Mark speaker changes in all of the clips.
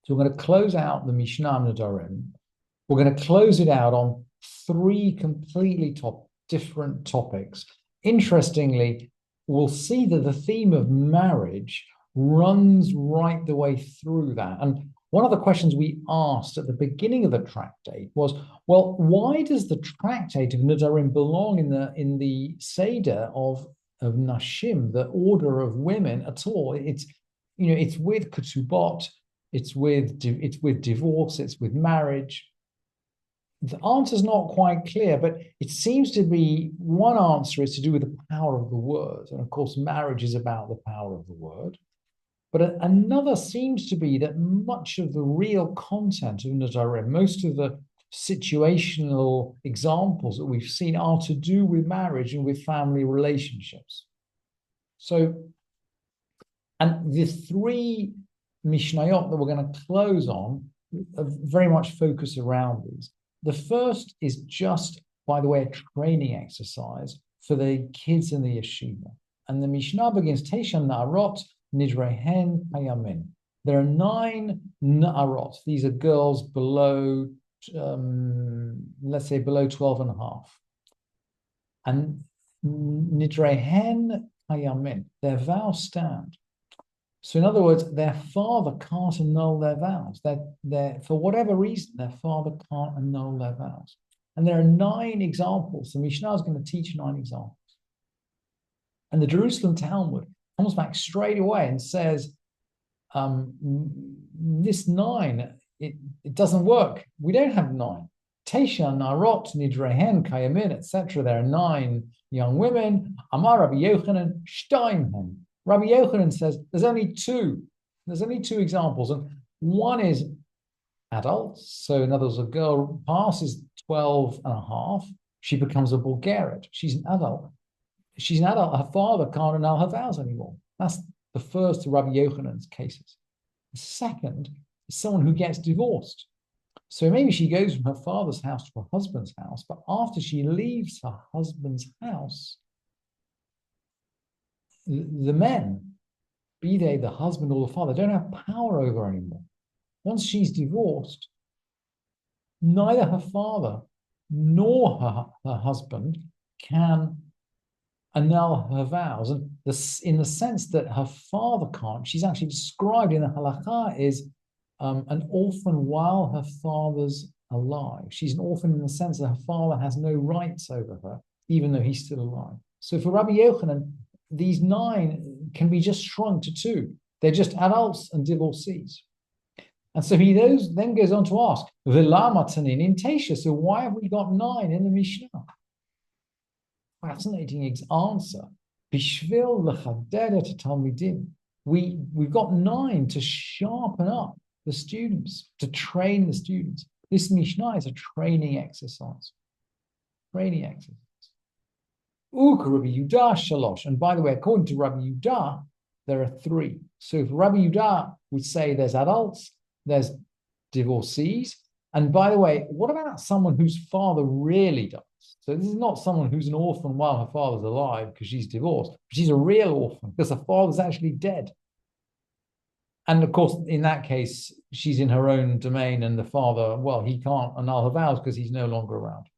Speaker 1: So we're going to close out the Mishnah Nedarim. We're going to close it out on three completely different topics. Interestingly, we'll see that the theme of marriage runs right the way through that. And one of the questions we asked at the beginning of the tractate was, well, why does the tractate of Nedarim belong in the Seder of Nashim, the order of women at all? It's with ketubot, it's with divorce, it's with marriage. The answer is not quite clear, but it seems to be one answer is to do with the power of the word. And of course, marriage is about the power of the word. But another seems to be that much of the real content of Nedarim, most of the situational examples that we've seen are to do with marriage and with family relationships. So, and the three Mishnayot that we're going to close on very much focus around these. The first is just, by the way, a training exercise for the kids in the yeshiva. And the Mishnah begins, Tesha Na'arot Nidrehen Hayamin. There are 9 Na'arot. These are girls below, let's say below 12 and a half. And Nidrehen Hayamin, their vows stand. So in other words, their father can't annul their vows. They're, for whatever reason, their father can't annul their vows. And there are 9 examples. The Mishnah is going to teach 9 examples. And the Jerusalem Talmud comes back straight away and says, this 9, it doesn't work. We don't have 9. Tesha, Narot, Nidrehen, Kayamin, etc. There are 9 young women. Amar Rabbi Yochanan, Shtayim. Rabbi Yochanan says there's only 2. There's only 2 examples. And one is adults. So in other words, a girl passes 12 and a half. She becomes a Bulgarian. She's an adult. She's an adult. Her father can't annul her vows anymore. That's the first of Rabbi Yochanan's cases. The second is someone who gets divorced. So maybe she goes from her father's house to her husband's house, but after she leaves her husband's house, the men, be they the husband or the father, don't have power over her anymore. Once she's divorced, neither her father nor her husband can annul her vows. And in the sense that her father can't, she's actually described in the halakha is an orphan while her father's alive. She's an orphan in the sense that her father has no rights over her, even though he's still alive. So for Rabbi Yochanan, these 9 can be just shrunk to 2. They're just adults and divorcees. And so he then goes on to ask, V'lama tanin in Tesha, so why have we got 9 in the Mishnah? Fascinating answer. Bishvil l'chaderet talmidim. We've got 9 to sharpen up the students, to train the students. This Mishnah is a training exercise. Training exercise. Rabbi Yudah shalosh. And by the way, according to Rabbi Yudah, there are 3. So if Rabbi Yudah would say there's adults, there's divorcees. And by the way, what about someone whose father really dies? So this is not someone who's an orphan while her father's alive because she's divorced. She's a real orphan because her father's actually dead. And of course, in that case, she's in her own domain and the father, well, he can't annul her vows because he's no longer around.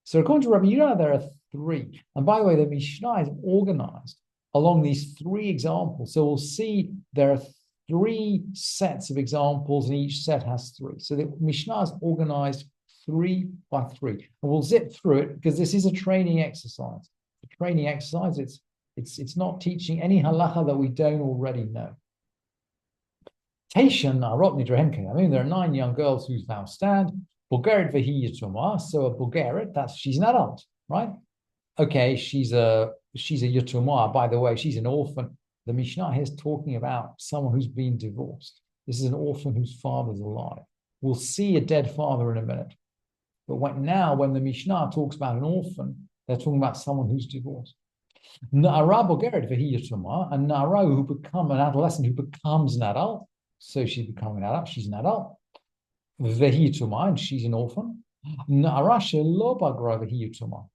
Speaker 1: So according to Rabbi Yudah, there are 3. And by the way, the Mishnah is organized along these 3 examples. So we'll see there are 3 sets of examples and each set has 3. So the Mishnah is organized 3 by 3. And we'll zip through it because this is a training exercise. A training exercise, it's not teaching any halacha that we don't already know. Tesha Na'arot Nidrehen. I mean, there are 9 young girls whose vows stand. Bulgarian Vehi Yatumah. So a Bulgarian, she's an adult, right? Okay, she's a Yatumah. By the way, she's an orphan. The Mishnah here is talking about someone who's been divorced. This is an orphan whose father's alive. We'll see a dead father in a minute. But when the Mishnah talks about an orphan, they're talking about someone who's divorced. Na'ara Bulgarian Vehi Yatumah, a Na'ara who become an adolescent who becomes an adult. So she's becoming an adult. She's an adult. Vehi Yatumah, and she's an orphan. Na'ara shelo bagra Vehi Yatumah.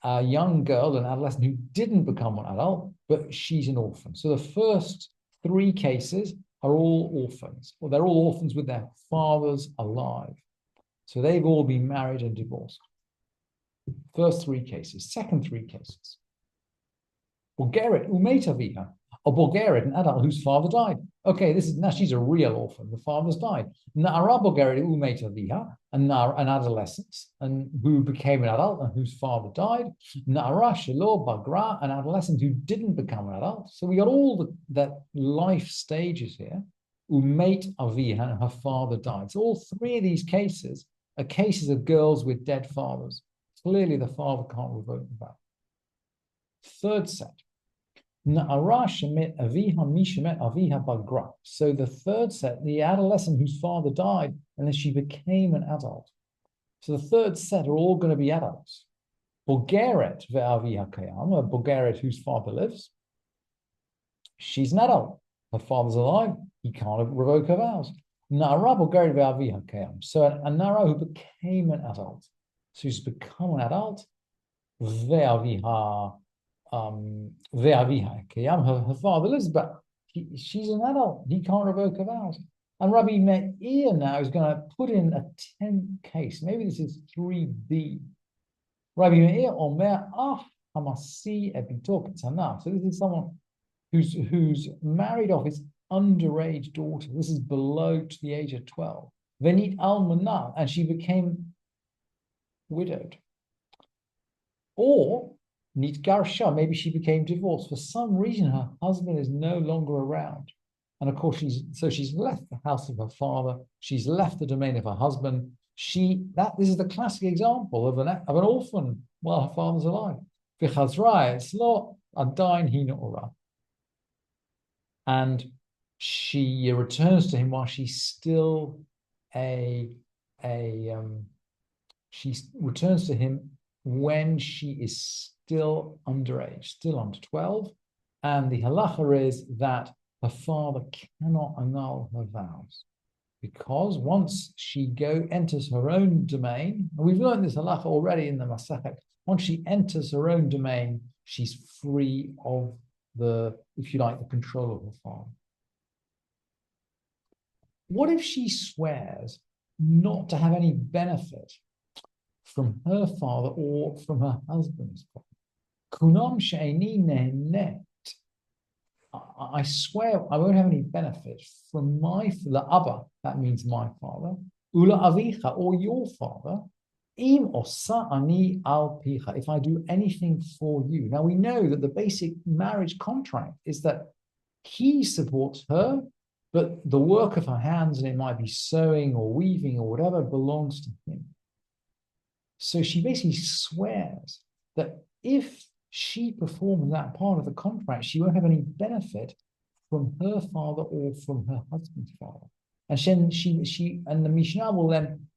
Speaker 1: A young girl, an adolescent who didn't become an adult, but she's an orphan. So the first 3 cases are all orphans, or they're all orphans with their fathers alive. So they've all been married and divorced. First three cases. Second three cases. Bulgarit, Umetaviha, a Bulgarit, an adult whose father died. Okay, now she's a real orphan. The father's died. Na'ara Bulgarit, Umetaviha, an adolescent, and who became an adult and whose father died. Na'ara Shelo Bagra, an adolescent who didn't become an adult. So we got all the life stages here. Umeit Aviha, and her father died. So all three of these cases are cases of girls with dead fathers. Clearly, the father can't revoke the vow. Third set. Na'ara shemet aviha mishemet aviha bagra. So the third set, the adolescent whose father died, and then she became an adult. So the third set are all going to be adults. Bulgaret ve'aviha kayam, a Bulgaret whose father lives. She's an adult. Her father's alive. He can't revoke her vows. Na'ara Bulgaret ve'aviha kayam. So a Na'ara who became an adult. So she's become an adult. Ve'aviha her father lives, but she's an adult. He can't revoke her vows. And Rabbi Meir now is going to put in a 10th case. Maybe this is 3b. Rabbi Meir omer hamasi ebito ketana. So this is someone who's married off his underage daughter. This is below to the age of 12. Venit almanah, and she became widowed. Or Nit Garsha, maybe she became divorced. For some reason, her husband is no longer around. And of course, she's left the house of her father. She's left the domain of her husband. This is the classic example of an orphan while her father's alive. And she returns to him while she's still she returns to him when she is still underage, still under 12. And the halacha is that her father cannot annul her vows, because once she enters her own domain, and we've learned this halacha already in the Masechet, once she enters her own domain, she's free of the control of her father. What if she swears not to have any benefit from her father or from her husband's father? Kunam she'eni nehenet. I swear I won't have any benefit from my Abba, that means my father, ula avicha, or your father, im osa ani al picha, if I do anything for you. Now we know that the basic marriage contract is that he supports her, but the work of her hands, and it might be sewing or weaving or whatever, belongs to him. So she basically swears that if she performs that part of the contract, she won't have any benefit from her father or from her husband's father. And and the Mishnah will then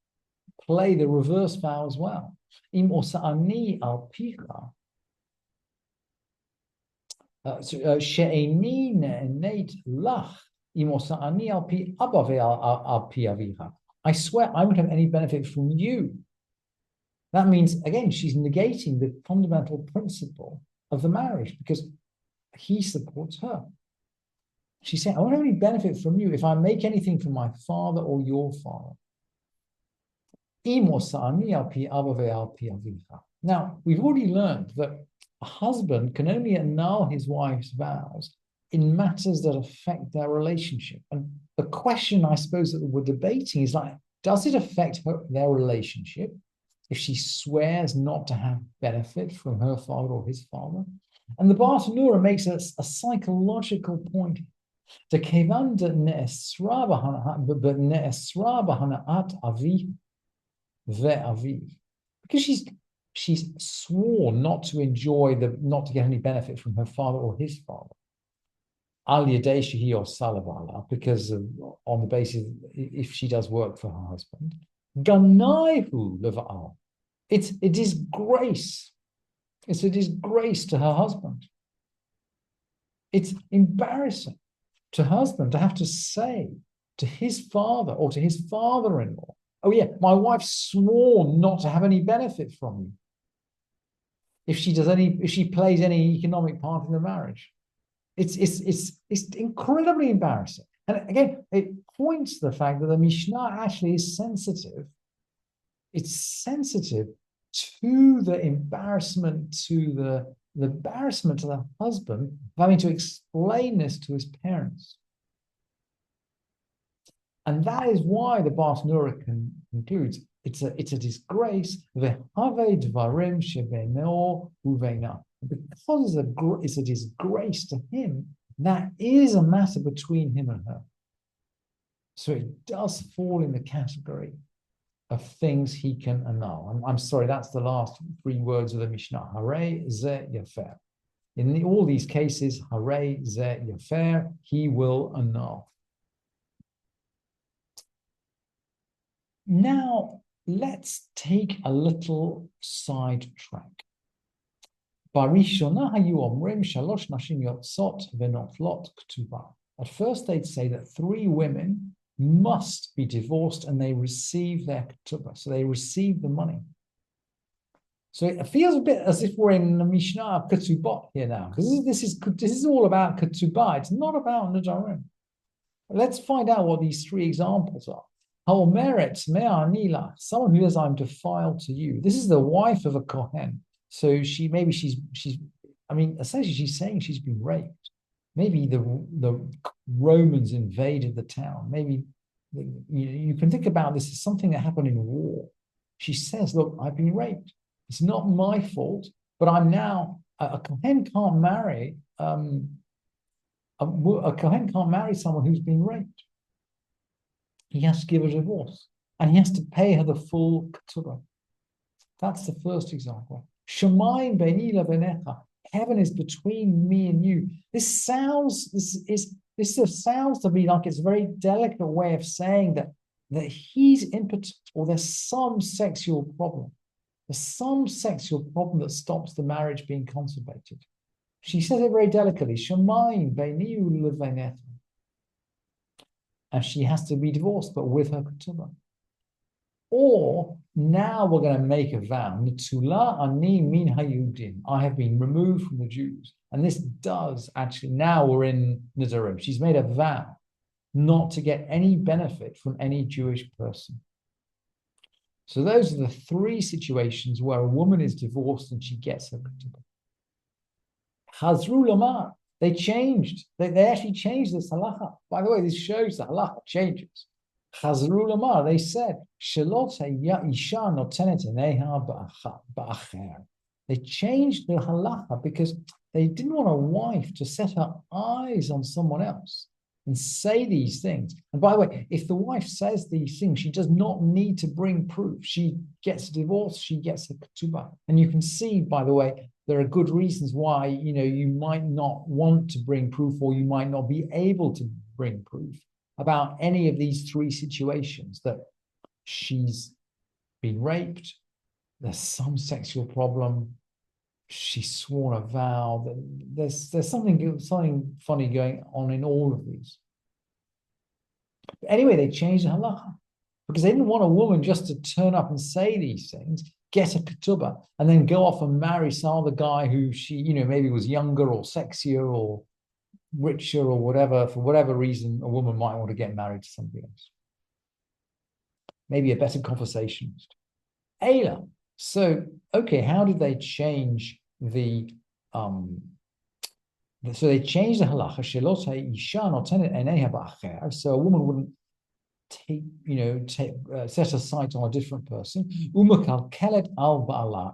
Speaker 1: play the reverse vow as well. Im osa'ani al picha, she'eni ne'eneit lach, im osa'ani al pi abba ve'al pi avicha. I swear I won't have any benefit from you. That means, again, she's negating the fundamental principle of the marriage, because he supports her. She's saying, I won't have any benefit from you if I make anything from my father or your father. Now, we've already learned that a husband can only annul his wife's vows in matters that affect their relationship. And the question, I suppose, that we're debating is does it affect their relationship if she swears not to have benefit from her father or his father? And the Bartanura makes a psychological point. Because she's sworn not to not to get any benefit from her father or his father. Because on the basis if she does work for her husband. It is grace. It's a disgrace to her husband. It's embarrassing to her husband to have to say to his father or to his father-in-law, oh yeah, my wife swore not to have any benefit from you if she plays any economic part in the marriage. It's incredibly embarrassing. And again, it points to the fact that the Mishnah actually is sensitive. It's sensitive to the embarrassment, to the embarrassment to the husband of having to explain this to his parents. And that is why the Bas Nura concludes it's a disgrace. Because it's a disgrace to him, that is a matter between him and her. So it does fall in the category of things he can annul. I'm sorry, that's the last three words of the Mishnah. Harei ze yafer. In all these cases, harei ze yafer, he will annul. Now, let's take a little sidetrack. At first, they'd say that three women must be divorced and they receive their ketubah, so they receive the money. So it feels a bit as if we're in the Mishnah of ketubot here now, because this is all about ketubah. It's not about Nedarim. Let's find out what these three examples are. Someone who says, I'm defiled to you. This is the wife of a Kohen. So essentially she's saying she's been raped. Maybe the Romans invaded the town. Maybe you can think about this as something that happened in war. She says, look, I've been raped. It's not my fault, but I'm now, a Kohen can't marry, a Kohen can't marry someone who's been raped. He has to give a divorce, and he has to pay her the full ketubah. That's the first example. Shemayim beini levenecha. Heaven is between me and you. This sounds to me like it's a very delicate way of saying that he's impotent, or there's some sexual problem. There's some sexual problem that stops the marriage being consummated. She says it very delicately. Shemayim beini levenecha. And she has to be divorced, but with her ketubah. Or now we're going to make a vow. Netula ani min hayudim. I have been removed from the Jews. And this does actually, now we're in Nedarim. She's made a vow not to get any benefit from any Jewish person. So those are the three situations where a woman is divorced and she gets her ketubah. Chazru lamar. They changed. They actually changed this halacha. By the way, this shows the halacha changes. Chazru lamar. They said, Shelot isha notenet eneha ba'acher. They changed the halacha because they didn't want a wife to set her eyes on someone else and say these things. And by the way, if the wife says these things, she does not need to bring proof. She gets a divorce, she gets a ketubah. And you can see, by the way, there are good reasons why, you might not want to bring proof, or you might not be able to bring proof about any of these three situations: that she's been raped, there's some sexual problem, she's sworn a vow, that there's something funny going on in all of these. But anyway, they changed the halacha because they didn't want a woman just to turn up and say these things, get a ketubah, and then go off and marry some other guy who she, maybe was younger or sexier or richer or whatever. For whatever reason, a woman might want to get married to somebody else. Maybe a better conversationalist. Ayla. So, okay, how did they change the so they changed the halacha. So a woman wouldn't set her sight on a different person,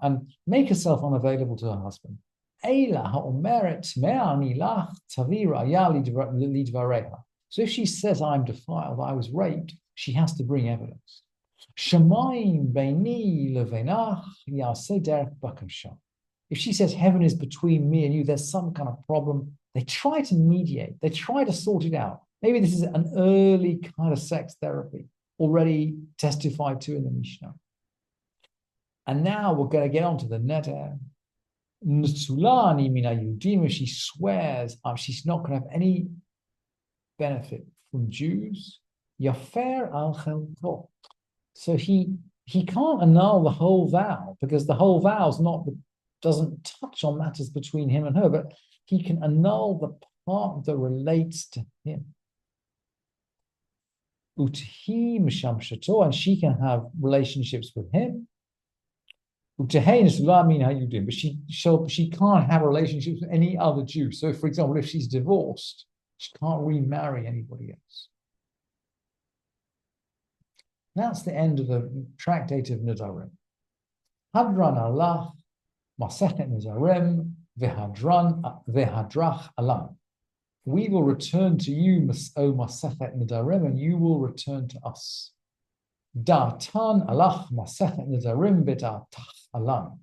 Speaker 1: and make herself unavailable to her husband. So if she says, I'm defiled, I was raped, she has to bring evidence. If she says heaven is between me and you, there's some kind of problem, they try to mediate, they try to sort it out. Maybe this is an early kind of sex therapy already testified to in the Mishnah. And now we're going to get on to the Nedarim. If she swears she's not going to have any benefit from Jews, Yafer al chelko. So he can't annul the whole vow, because the whole vow doesn't touch on matters between him and her, but he can annul the part that relates to him. Utihi Mishamshato, and she can have relationships with him. Utahain is I mean how you doing, but she can't have relationships with any other Jew. So, for example, if she's divorced, she can't remarry anybody else. That's the end of the tractate of Nedarim. Hadran Allah, Masechet Nedarim, Vehadrach Alam. We will return to you, O Masechet Nedarim, and you will return to us. Da'atan alach Masechet Nedarim v'da'atach alam.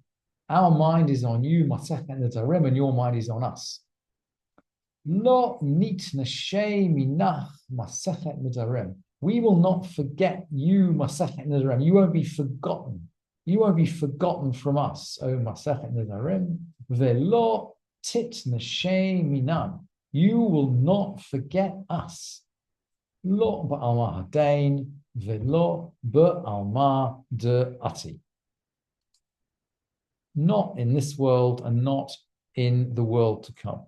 Speaker 1: Our mind is on you, Masechet Nedarim, and your mind is on us. Lo nitnashei minach Masechet Nedarim. We will not forget you, Masechet Nedarim. You won't be forgotten. You won't be forgotten from us, O Masechet Nedarim. Ve'lo titnashei minan. You will not forget us. Lo ba'alma hadain, ve'lo ba'alma de ati. Not in this world and not in the world to come.